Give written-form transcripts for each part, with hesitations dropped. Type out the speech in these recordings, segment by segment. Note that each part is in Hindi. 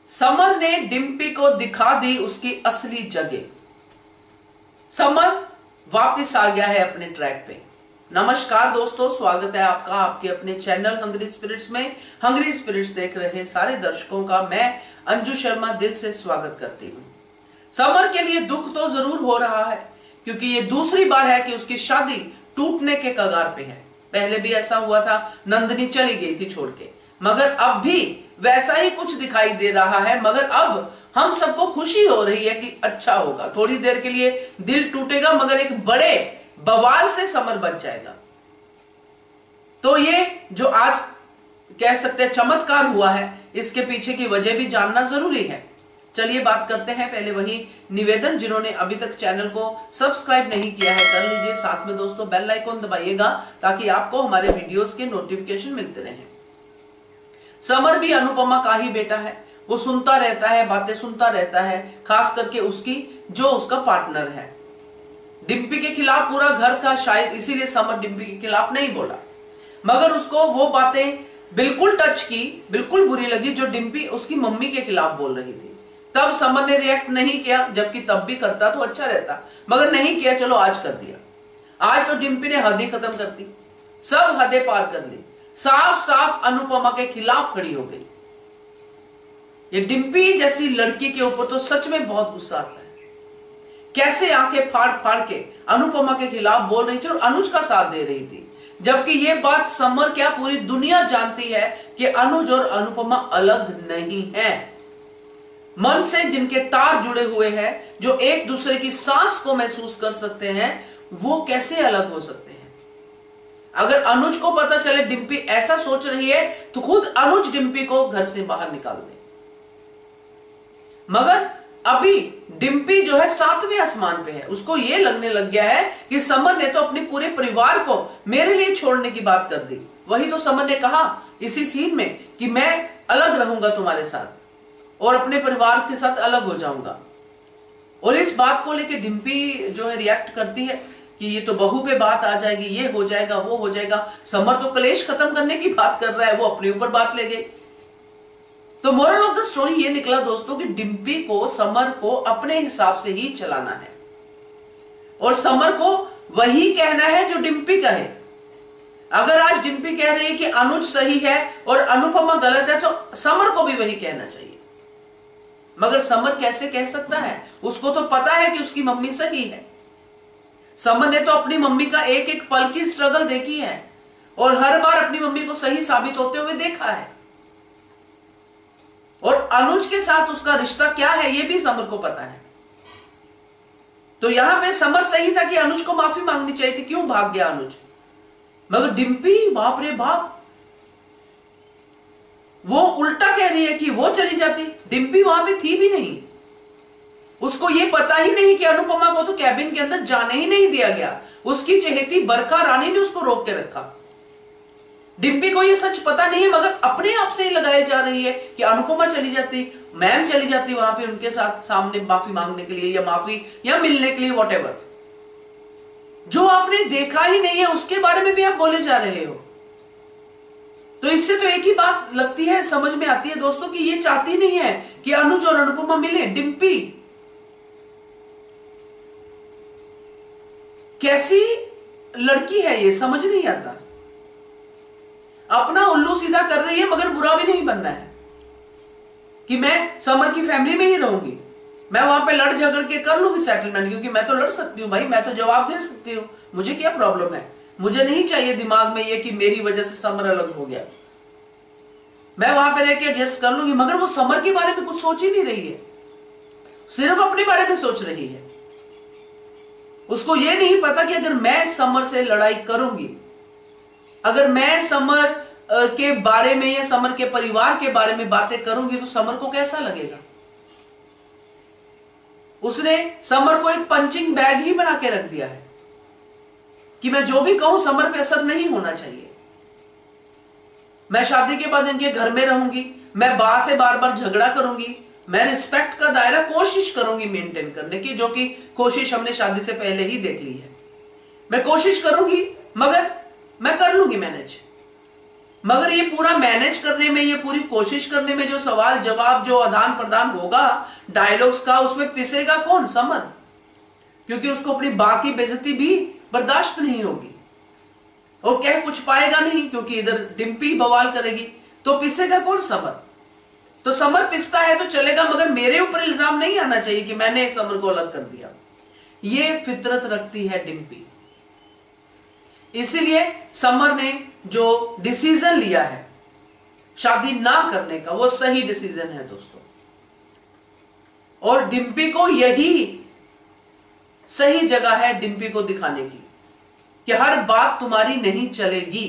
समर ने डिम्पी को दिखा दी उसकी असली जगह। समर वापस आ गया है अपने ट्रैक पे। नमस्कार दोस्तों, स्वागत है आपका आपके अपने चैनल हंग्री स्पिरिट्स में। हंग्री स्पिरिट्स देख रहे सारे दर्शकों का मैं अंजू शर्मा दिल से स्वागत करती हूँ। समर के लिए दुख तो जरूर हो रहा है क्योंकि ये दूसरी बार है कि उसकी शादी टूटने के कगार पे है। पहले भी ऐसा हुआ था, नंदिनी चली गई थी छोड़ के, मगर अब भी वैसा ही कुछ दिखाई दे रहा है। मगर अब हम सबको खुशी हो रही है कि अच्छा होगा, थोड़ी देर के लिए दिल टूटेगा मगर एक बड़े बवाल से समर बच जाएगा। तो ये जो आज कह सकते हैं चमत्कार हुआ है, इसके पीछे की वजह भी जानना जरूरी है। चलिए बात करते हैं। पहले वही निवेदन, जिन्होंने अभी तक चैनल को सब्सक्राइब नहीं किया है कर लीजिए, साथ में दोस्तों बेल आइकन दबाइएगा ताकि आपको हमारे वीडियोस के नोटिफिकेशन मिलते रहें। समर भी अनुपमा का ही बेटा है, वो सुनता रहता है, बातें सुनता रहता है, खास करके उसकी जो उसका पार्टनर है। डिम्पी के खिलाफ पूरा घर था, शायद इसीलिए समर डिम्पी के खिलाफ नहीं बोला, मगर उसको वो बातें बिल्कुल टच की, बिल्कुल बुरी लगी जो डिम्पी उसकी मम्मी के खिलाफ बोल रही थी। तब समर ने रिएक्ट नहीं किया, जबकि तब भी करता तो अच्छा रहता, मगर नहीं किया। चलो आज कर दिया। आज तो डिम्पी ने हद ही खत्म कर दी, सब हदें पार कर ली, साफ साफ अनुपमा के खिलाफ खड़ी हो गई। ये डिम्पी जैसी लड़की के ऊपर तो सच में बहुत गुस्सा आता है। कैसे आंखें फाड़ फाड़ के अनुपमा के खिलाफ बोल रही थी और अनुज का साथ दे रही थी, जबकि ये बात समर क्या पूरी दुनिया जानती है कि अनुज और अनुपमा अलग नहीं है। मन से जिनके तार जुड़े हुए हैं, जो एक दूसरे की सांस को महसूस कर सकते हैं, वो कैसे अलग हो सकते हैं। अगर अनुज को पता चले डिम्पी ऐसा सोच रही है तो खुद अनुज डिम्पी को घर से बाहर निकाल दे। मगर अभी डिम्पी जो है 7वें आसमान पे है। उसको यह लगने लग गया है कि समर ने तो अपने पूरे परिवार को मेरे लिए छोड़ने की बात कर दी। वही तो समर ने कहा इसी सीन में कि मैं अलग रहूंगा तुम्हारे साथ और अपने परिवार के साथ अलग हो जाऊंगा। और इस बात को लेकर डिम्पी जो है रिएक्ट करती है कि ये तो बहू पे बात आ जाएगी, ये हो जाएगा, वो हो जाएगा। समर तो कलेश खत्म करने की बात कर रहा है, वो अपने ऊपर बात ले गई। तो मोरल ऑफ द स्टोरी ये निकला दोस्तों कि डिम्पी को समर को अपने हिसाब से ही चलाना है और समर को वही कहना है जो डिम्पी कहे। अगर आज डिम्पी कह रही है कि अनुज सही है और अनुपमा गलत है, तो समर को भी वही कहना चाहिए। मगर समर कैसे कह सकता है? उसको तो पता है कि उसकी मम्मी सही है। समर ने तो अपनी मम्मी का एक एक पल की स्ट्रगल देखी है और हर बार अपनी मम्मी को सही साबित होते हुए देखा है। और अनुज के साथ उसका रिश्ता क्या है ये भी समर को पता है। तो यहां पे समर सही था कि अनुज को माफी मांगनी चाहिए थी, क्यों भाग गया अनुज। मगर डिम्पी बाप रे बाप, वो उल्टा कह रही है कि वो चली जाती। डिम्पी वहां पे थी भी नहीं, उसको ये पता ही नहीं कि अनुपमा को तो कैबिन के अंदर जाने ही नहीं दिया गया। उसकी चहेती बरखा रानी ने उसको रोक के रखा। डिम्पी को ये सच पता नहीं है, मगर अपने आप से ही लगाई जा रही है कि अनुपमा चली जाती, मैम चली जाती वहां पे उनके साथ सामने माफी मांगने के लिए या माफी या मिलने के लिए, वॉटेवर। जो आपने देखा ही नहीं है उसके बारे में भी आप बोले जा रहे हो। तो इससे तो एक ही बात लगती है, समझ में आती है दोस्तों कि ये चाहती नहीं है कि अनुज और अनुपमा मिले। डिम्पी कैसी लड़की है ये, समझ नहीं आता। अपना उल्लू सीधा कर रही है मगर बुरा भी नहीं बनना है कि मैं समर की फैमिली में ही रहूंगी, मैं वहां पे लड़ झगड़ के कर लूंगी सेटलमेंट, क्योंकि मैं तो लड़ सकती हूँ भाई, मैं तो जवाब दे सकती हूँ, मुझे क्या प्रॉब्लम है। मुझे नहीं चाहिए दिमाग में ये कि मेरी वजह से समर अलग हो गया, मैं वहां पे रह के एडजस्ट कर लूंगी। मगर वो समर के बारे में कुछ सोच ही नहीं रही है, सिर्फ अपने बारे में सोच रही है। उसको ये नहीं पता कि अगर मैं समर से लड़ाई करूंगी, अगर मैं समर के बारे में या समर के परिवार के बारे में बातें करूंगी तो समर को कैसा लगेगा। उसने समर को एक पंचिंग बैग ही बना के रख दिया है कि मैं जो भी कहूं समर पे असर नहीं होना चाहिए। मैं शादी के बाद इनके घर में रहूंगी, मैं बा से बार बार झगड़ा करूंगी, मैं रिस्पेक्ट का दायरा कोशिश करूंगी मेंटेन करने की, जो कि कोशिश हमने शादी से पहले ही देख ली है। मैं कोशिश करूंगी मगर मैं कर लूंगी मैनेज। मगर ये पूरा मैनेज करने में, ये पूरी कोशिश करने में, जो सवाल जवाब, जो आदान प्रदान होगा डायलॉग्स का, उसमें पिसेगा कौन? समर। क्योंकि उसको अपनी बाकी बेइज्जती भी बर्दाश्त नहीं होगी और कह कुछ पाएगा नहीं, क्योंकि इधर डिम्पी बवाल करेगी, तो पिसेगा कौन? समर। तो समर पिसता है तो चलेगा, मगर मेरे ऊपर इल्जाम नहीं आना चाहिए कि मैंने समर को अलग कर दिया। ये फितरत रखती है डिम्पी। इसीलिए समर ने जो डिसीजन लिया है शादी ना करने का, वो सही डिसीजन है दोस्तों। और डिम्पी को यही सही जगह है डिम्पी को दिखाने की कि हर बात तुम्हारी नहीं चलेगी।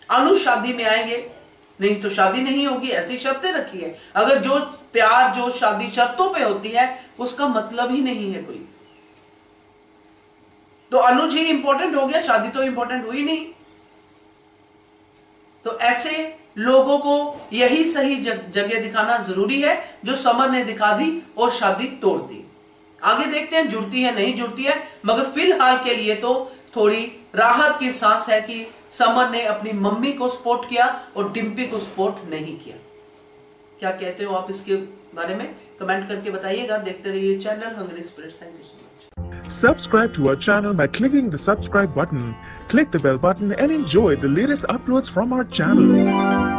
अनु शादी में आएंगे, नहीं तो शादी नहीं होगी, ऐसी शर्तें रखी है। अगर जो प्यार, जो शादी शर्तों पे होती है, उसका मतलब ही नहीं है कोई। तो अनुज ही इंपॉर्टेंट हो गया, शादी तो इंपॉर्टेंट हुई नहीं। तो ऐसे लोगों को यही सही जगह दिखाना जरूरी है, जो समर ने दिखा दी और शादी तोड़ दी। आगे देखते हैं जुड़ती है नहीं जुड़ती है, मगर फिलहाल के लिए तो थोड़ी राहत की सांस है कि समर ने अपनी मम्मी को सपोर्ट किया और डिम्पी को सपोर्ट नहीं किया। क्या कहते हो आप इसके बारे में? कमेंट करके बताइएगा। देखते रहिए channel hungry spirits. Thank you so much. Subscribe to our channel by clicking the subscribe button. Click the bell button and enjoy the latest uploads from our channel.